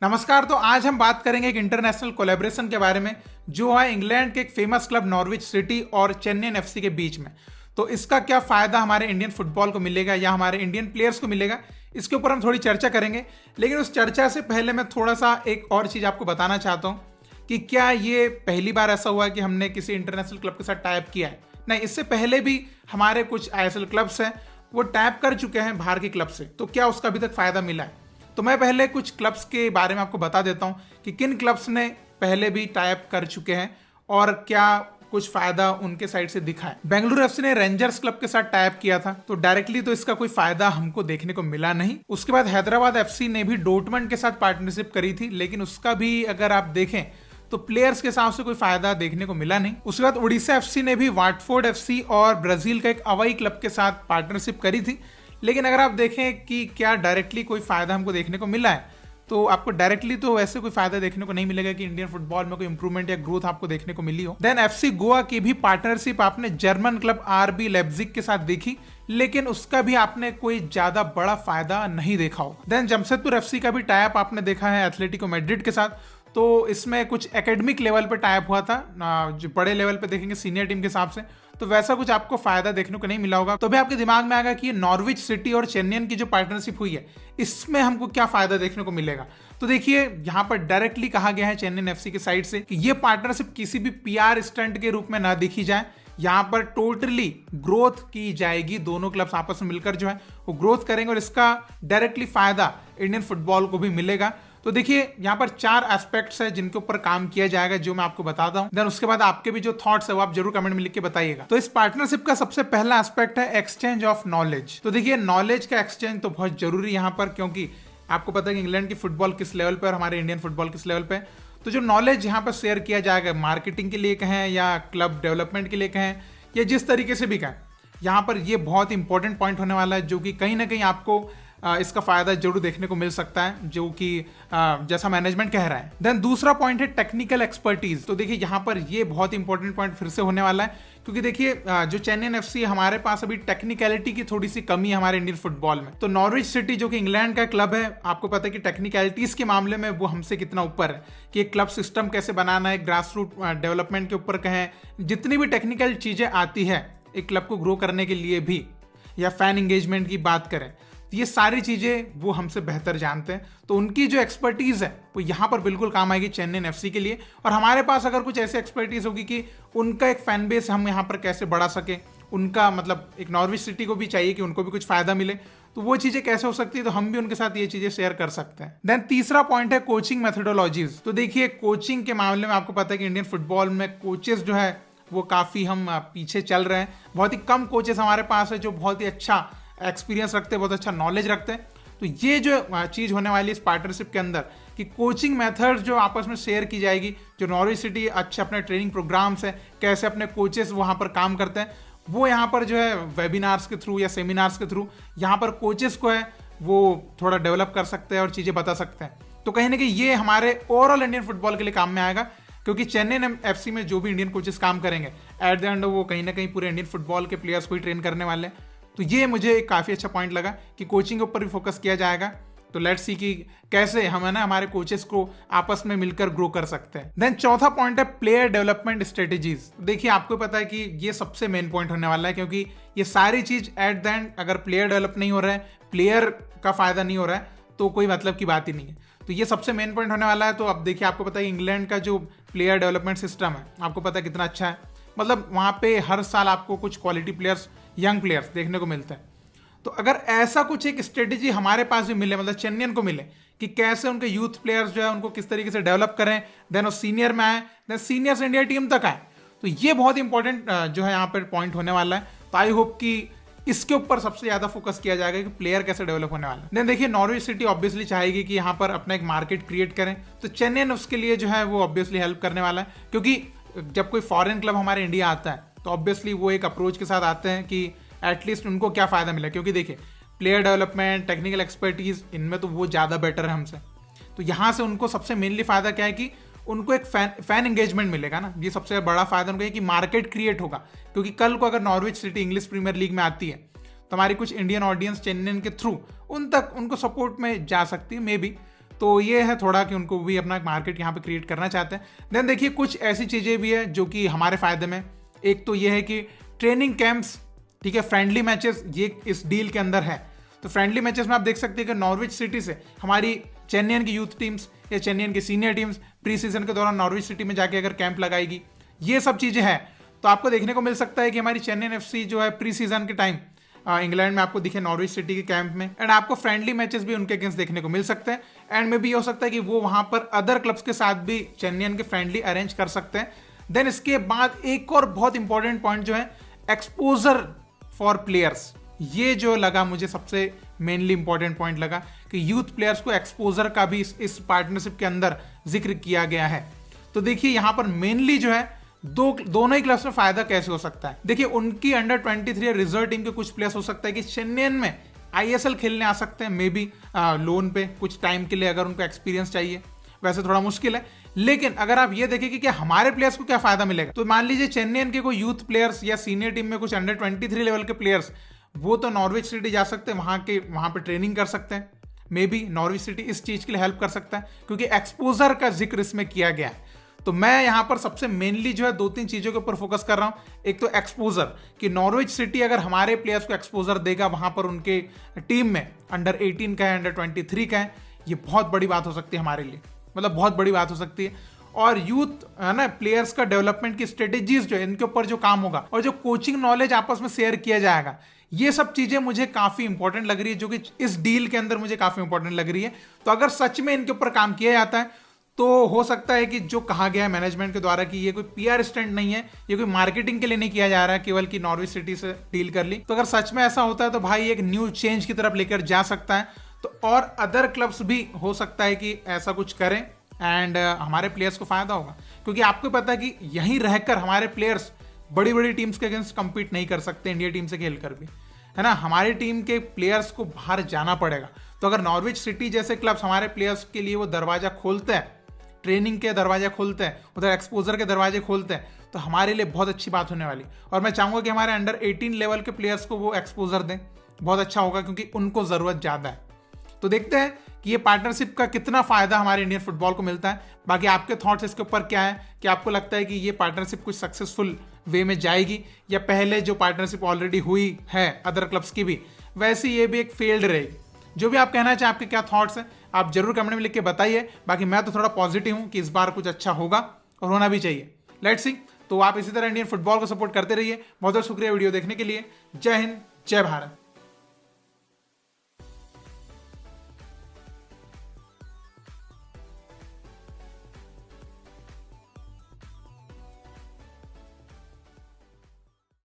नमस्कार। तो आज हम बात करेंगे एक इंटरनेशनल कोलैबोरेशन के बारे में जो है इंग्लैंड के एक फेमस क्लब नॉर्विच सिटी और चेन्नई एफसी के बीच में। तो इसका क्या फायदा हमारे इंडियन फुटबॉल को मिलेगा या हमारे इंडियन प्लेयर्स को मिलेगा, इसके ऊपर हम थोड़ी चर्चा करेंगे। लेकिन उस चर्चा से पहले मैं थोड़ा सा एक और चीज आपको बताना चाहता हूँ कि क्या ये पहली बार ऐसा हुआ है कि हमने किसी इंटरनेशनल क्लब के साथ टाइप किया है। नहीं, इससे पहले भी हमारे कुछ आईएसएल क्लब्स हैं वो टाइप कर चुके हैं बाहर के क्लब से। तो क्या उसका अभी तक फायदा मिला है? तो मैं पहले कुछ क्लब्स के बारे में आपको बता देता हूं कि किन क्लब्स ने पहले भी टाइप कर चुके हैं और क्या कुछ फायदा उनके साइड से दिखा है। बेंगलुरु एफसी ने रेंजर्स क्लब के साथ टाइप किया था, तो डायरेक्टली तो इसका कोई फायदा हमको देखने को मिला नहीं। उसके बाद हैदराबाद एफसी ने भी डोटमंड के साथ पार्टनरशिप करी थी, लेकिन उसका भी अगर आप देखें तो प्लेयर्स के हिसाब से कोई फायदा देखने को मिला नहीं। उसके बाद उड़ीसा एफसी ने भी वाटफोर्ड एफसी और ब्राजील का एक अवाई क्लब के साथ पार्टनरशिप करी थी, लेकिन अगर आप देखें कि क्या डायरेक्टली कोई फायदा हमको देखने को मिला है, तो आपको डायरेक्टली तो वैसे कोई फायदा देखने को नहीं मिलेगा कि इंडियन फुटबॉल में कोई इंप्रूवमेंट या ग्रोथ आपको देखने को मिली हो। देन एफसी गोवा की भी पार्टनरशिप आपने जर्मन क्लब आरबी लेप्जिग के साथ देखी, लेकिन उसका भी आपने कोई ज्यादा बड़ा फायदा नहीं देखा हो। देन जमशेदपुर एफसी का भी टाइप आपने देखा है एथलेटिको मैड्रिड के साथ, तो इसमें कुछ एकेडमिक लेवल पे टाइप हुआ था, जो बड़े लेवल पे देखेंगे सीनियर टीम के हिसाब से, तो वैसा कुछ आपको फायदा देखने को नहीं मिला होगा। तो भी आपके दिमाग में आएगा कि ये नॉर्विच सिटी और चेन्नई की जो पार्टनरशिप हुई है इसमें हमको क्या फायदा देखने को मिलेगा। तो देखिए, यहाँ पर डायरेक्टली कहा गया है चेन्नई एफसी की साइड से कि ये पार्टनरशिप किसी भी पीआर स्टंट के रूप में ना देखी जाए, यहाँ पर टोटली ग्रोथ की जाएगी। दोनों क्लब्स आपस में मिलकर जो है वो ग्रोथ करेंगे और इसका डायरेक्टली फायदा इंडियन फुटबॉल को भी मिलेगा। तो देखिए, यहाँ पर 4 एस्पेक्ट्स है जिनके ऊपर काम किया जाएगा, जो मैं आपको बताता हूँ। देन उसके बाद आपके भी जो थॉट्स है वो आप जरूर कमेंट में लिख के बताइएगा। तो इस पार्टनरशिप का सबसे पहला एस्पेक्ट है एक्सचेंज ऑफ नॉलेज। तो देखिए, नॉलेज का एक्सचेंज तो बहुत जरूरी यहाँ पर, क्योंकि आपको पता है कि इंग्लैंड की फुटबॉल किस लेवल पे और हमारे इंडियन फुटबॉल किस लेवल पे। तो जो नॉलेज यहाँ पर शेयर किया जाएगा, मार्केटिंग के लिए कहें या क्लब डेवलपमेंट के लिए कहें या जिस तरीके से भी कहें, यहाँ पर ये बहुत इंपॉर्टेंट पॉइंट होने वाला है, जो कि कहीं ना कहीं आपको इसका फायदा जरूर देखने को मिल सकता है, जो कि जैसा मैनेजमेंट कह रहा है। देन दूसरा पॉइंट है टेक्निकल एक्सपर्टीज। तो देखिए, यहाँ पर ये बहुत इंपॉर्टेंट पॉइंट फिर से होने वाला है, क्योंकि देखिए जो चेन्नई एफसी, हमारे पास अभी टेक्निकलिटी की थोड़ी सी कमी है हमारे इंडियन फुटबॉल में। तो नॉर्विच सिटी जो कि इंग्लैंड का क्लब है, आपको पता है कि टेक्निकलिटीज के मामले में वो हमसे कितना ऊपर है, कि एक क्लब सिस्टम कैसे बनाना है, ग्रास रूट डेवलपमेंट के ऊपर कहें, जितनी भी टेक्निकल चीजें आती है एक क्लब को ग्रो करने के लिए भी, या फैन एंगेजमेंट की बात करें, ये सारी चीजें वो हमसे बेहतर जानते हैं। तो उनकी जो एक्सपर्टीज है वो यहाँ पर बिल्कुल काम आएगी चेन्नई एफसी के लिए। और हमारे पास अगर कुछ ऐसी एक्सपर्टीज होगी कि उनका एक फैन बेस हम यहाँ पर कैसे बढ़ा सके, उनका मतलब एक नॉर्विच सिटी को भी चाहिए कि उनको भी कुछ फायदा मिले, तो वो चीजें कैसे हो सकती है, तो हम भी उनके साथ ये चीजें शेयर कर सकते हैं। देन तीसरा पॉइंट है कोचिंग मेथोडोलॉजीज। तो देखिए, कोचिंग के मामले में आपको पता है कि इंडियन फुटबॉल में कोचेस जो है वो काफी हम पीछे चल रहे हैं। बहुत ही कम कोचेस हमारे पास है जो बहुत ही अच्छा एक्सपीरियंस रखते हैं, बहुत अच्छा नॉलेज रखते हैं। तो ये जो चीज होने वाली है इस पार्टनरशिप के अंदर, कि कोचिंग मेथड जो आपस में शेयर की जाएगी, जो नॉर्विच सिटी अच्छे अपने ट्रेनिंग प्रोग्राम्स है, कैसे अपने कोचेस वहां पर काम करते हैं, वो यहाँ पर जो है वेबिनार्स के थ्रू या सेमिनार्स के थ्रू यहाँ पर कोचेस को है वो थोड़ा डेवलप कर सकते हैं और चीजें बता सकते हैं। तो कहीं ना कहीं ये हमारे ओवरऑल इंडियन फुटबॉल के लिए काम में आएगा, क्योंकि चेन्नई एफसी में जो भी इंडियन कोचेस काम करेंगे एट द एंड वो कहीं ना कहीं पूरे इंडियन फुटबॉल के प्लेयर्स को ही ट्रेन करने वाले हैं। तो ये मुझे एक काफी अच्छा पॉइंट लगा कि कोचिंग के ऊपर भी फोकस किया जाएगा। तो लेट्स सी कि कैसे हम है ना हमारे कोचेस को आपस में मिलकर ग्रो कर सकते हैं। देन चौथा पॉइंट है प्लेयर डेवलपमेंट स्ट्रेटेजीज। देखिए, आपको पता है कि ये सबसे मेन पॉइंट होने वाला है, क्योंकि ये सारी चीज एट द एंड अगर प्लेयर डेवलप नहीं हो रहा है, प्लेयर का फायदा नहीं हो रहा है, तो कोई मतलब की बात ही नहीं है। तो ये सबसे मेन पॉइंट होने वाला है। तो अब देखिए, आपको पता है इंग्लैंड का जो प्लेयर डेवलपमेंट सिस्टम है, आपको पता है कितना अच्छा है। मतलब वहां पे हर साल आपको कुछ क्वालिटी प्लेयर्स, यंग प्लेयर्स देखने को मिलते हैं। तो अगर ऐसा कुछ एक स्ट्रेटेजी हमारे पास भी मिले, मतलब चेन्नई को मिले, कि कैसे उनके यूथ प्लेयर्स जो है उनको किस तरीके से डेवलप करें, देन वो सीनियर में आए, देन सीनियर से इंडिया टीम तक आए, तो ये बहुत इंपॉर्टेंट जो है यहाँ पर पॉइंट होने वाला है। तो आई होप कि इसके ऊपर सबसे ज्यादा फोकस किया जाएगा कि प्लेयर कैसे डेवलप होने वाला है। देन देखिए, नॉर्विच सिटी ऑब्वियसली चाहेगी कि यहाँ पर अपना एक मार्केट क्रिएट करें, तो चेन्नई उसके लिए जो है वो ऑब्वियसली हेल्प करने वाला है, क्योंकि जब कोई फॉरेन क्लब हमारे इंडिया आता है तो ऑब्वियसली वो एक अप्रोच के साथ आते हैं कि एटलीस्ट उनको क्या फायदा मिला, क्योंकि देखिए प्लेयर डेवलपमेंट, टेक्निकल एक्सपर्टीज, इनमें तो वो ज्यादा बेटर है हमसे। तो यहाँ से उनको सबसे मेनली फायदा क्या है कि उनको एक फैन एंगेजमेंट मिलेगा ना, ये सबसे बड़ा फायदा उनको है कि मार्केट क्रिएट होगा। क्योंकि कल को अगर Norwich city English premier league में आती है तो हमारी कुछ इंडियन ऑडियंस चेन्नई के थ्रू उन तक उनको सपोर्ट में जा सकती है मे बी। तो ये है थोड़ा कि उनको भी अपना मार्केट यहाँ पे क्रिएट करना चाहते हैं। देन देखिए कुछ ऐसी चीज़ें भी है जो कि हमारे फायदे में। एक तो ये है कि ट्रेनिंग कैंप्स, ठीक है, फ्रेंडली मैचेस ये इस डील के अंदर है। तो फ्रेंडली मैचेस में आप देख सकते हैं कि नॉर्विच सिटी से हमारी चेन्नईयन की यूथ टीम्स या चेन्नईयन की सीनियर टीम्स प्री सीजन के दौरान नॉर्विच सिटी में जाके अगर कैंप लगाएगी, ये सब चीज़ें हैं। तो आपको देखने को मिल सकता है कि हमारी चेन्नईयन एफसी जो है प्री सीजन के टाइम इंग्लैंड में आपको दिखे नॉर्विच सिटी के कैंप में, एंड आपको फ्रेंडली मैचेस भी उनके अगेंस्ट देखने को मिल सकते हैं। एंड में भी हो सकता है कि वो वहां पर अदर क्लब्स के साथ भी चेन्नईयन के फ्रेंडली अरेंज कर सकते हैं। देन इसके बाद एक और बहुत इंपॉर्टेंट पॉइंट जो है एक्सपोजर फॉर प्लेयर्स, ये जो लगा मुझे सबसे मेनली इंपॉर्टेंट पॉइंट लगा कि यूथ प्लेयर्स को एक्सपोजर का भी इस पार्टनरशिप के अंदर जिक्र किया गया है। तो देखिए यहां पर मेनली जो है दोनों ही क्लब्स में फायदा कैसे हो सकता है। देखिए उनकी अंडर 23 रिजर्व टीम के कुछ प्लेयर्स हो सकता है कि चेन्नईयन में आईएसएल खेलने आ सकते हैं, मे बी लोन पे कुछ टाइम के लिए, अगर उनको एक्सपीरियंस चाहिए। वैसे थोड़ा मुश्किल है, लेकिन अगर आप ये देखें कि क्या हमारे प्लेयर्स को क्या फायदा मिलेगा, तो मान लीजिए चेन्नईयन के कोई यूथ प्लेयर्स या सीनियर टीम में कुछ अंडर 23 लेवल के प्लेयर्स, वो तो नॉर्विच सिटी जा सकते हैं, वहां पे ट्रेनिंग कर सकते हैं। मे बी नॉर्विच सिटी इस चीज के लिए हेल्प कर सकता है क्योंकि एक्सपोजर का जिक्र इसमें किया गया है। तो मैं यहां पर सबसे मेनली जो है 2-3 चीजों के ऊपर फोकस कर रहा हूं। एक तो एक्सपोजर, कि नॉर्विच सिटी अगर हमारे प्लेयर्स को एक्सपोजर देगा वहां पर उनके टीम में, अंडर 18 का है, अंडर 23 का है, ये बहुत बड़ी बात हो सकती है हमारे लिए, मतलब बहुत बड़ी बात हो सकती है। और यूथ है ना, प्लेयर्स का डेवलपमेंट की स्ट्रेटेजीज जो है, इनके ऊपर जो काम होगा और जो कोचिंग नॉलेज आपस में शेयर किया जाएगा, ये सब चीजें मुझे काफी इंपॉर्टेंट लग रही है, जो कि इस डील के अंदर मुझे काफी इंपॉर्टेंट लग रही है। तो अगर सच में इनके ऊपर काम किया जाता है तो हो सकता है कि जो कहा गया है मैनेजमेंट के द्वारा कि ये कोई पीआर स्टंट नहीं है, ये कोई मार्केटिंग के लिए नहीं किया जा रहा है केवल कि नॉर्विच सिटी से डील कर ली, तो अगर सच में ऐसा होता है तो भाई एक न्यू चेंज की तरफ लेकर जा सकता है। तो और अदर क्लब्स भी हो सकता है कि ऐसा कुछ करें एंड हमारे प्लेयर्स को फायदा होगा, क्योंकि आपको पता है कि यहीं रहकर हमारे प्लेयर्स बड़ी बड़ी टीम्स के अगेंस्ट compete नहीं कर सकते, इंडिया टीम से खेलकर भी, है ना। हमारी टीम के प्लेयर्स को बाहर जाना पड़ेगा। तो अगर नॉर्विच सिटी जैसे क्लब्स हमारे प्लेयर्स के लिए वो दरवाजा खोलते हैं, ट्रेनिंग के दरवाजे खोलते हैं, उधर एक्सपोजर के दरवाजे खोलते हैं, तो हमारे लिए बहुत अच्छी बात होने वाली। और मैं चाहूंगा कि हमारे अंडर 18 लेवल के प्लेयर्स को वो एक्सपोजर दें, बहुत अच्छा होगा, क्योंकि उनको जरूरत ज्यादा है। तो देखते हैं कि ये पार्टनरशिप का कितना फायदा हमारे इंडियन फुटबॉल को मिलता है। बाकी आपके थॉट्स इसके ऊपर क्या है, कि आपको लगता है कि ये पार्टनरशिप कुछ सक्सेसफुल वे में जाएगी, या पहले जो पार्टनरशिप ऑलरेडी हुई है अदर क्लब्स की भी, वैसे ये भी एक फेल्ड रहेगी। जो भी आप कहना चाहें, आपके क्या थॉट्स हैं, आप जरूर कमेंट में लिख के बताइए। बाकी मैं तो थोड़ा पॉजिटिव हूं कि इस बार कुछ अच्छा होगा और होना भी चाहिए। Let's see. तो आप इसी तरह इंडियन फुटबॉल को सपोर्ट करते रहिए। बहुत बहुत शुक्रिया वीडियो देखने के लिए। जय हिंद, जय भारत।